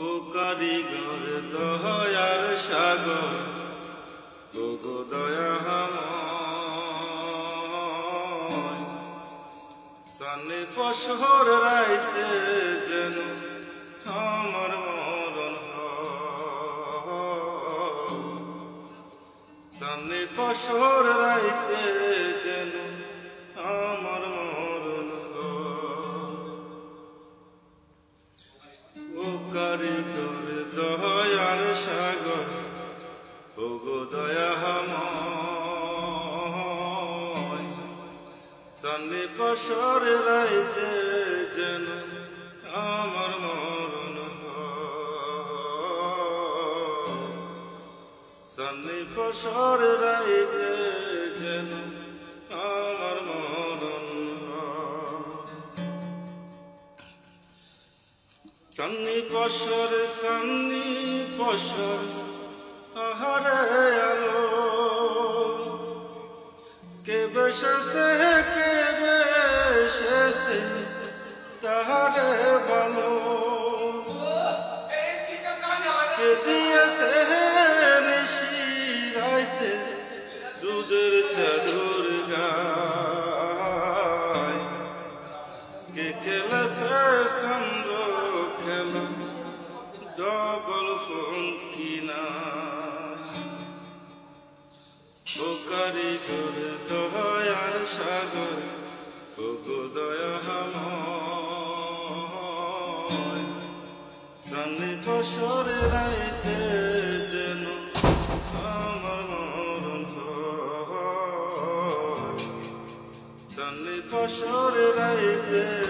ও কারিগর দয়ার সাগর গো দয়াময় সানে ফসর রাইতে যেন আমার মরণ সানে ফসর রাইতে যেন আমার মরণ ও কারিগর দয়ার সাগর গো দয়াময় সানে ফসর রাইতে যেন আমার মরণ সানে ফসর রাইতে যেন আমার মরণ সান্নি ফসর আহারে আলো কে বসেছে তাহারে ভালো কে দিয়েছে নিশিরাইতে দুধের চাদর গায় কে খেলেছে চন্দ্র খেলা ডবল ফঙ্কি না ও কারিগর দয়ার সাগর গো দয়াময় সানে ফসর রাইতে যেন আমার মরণ সানে ফসর রাইতে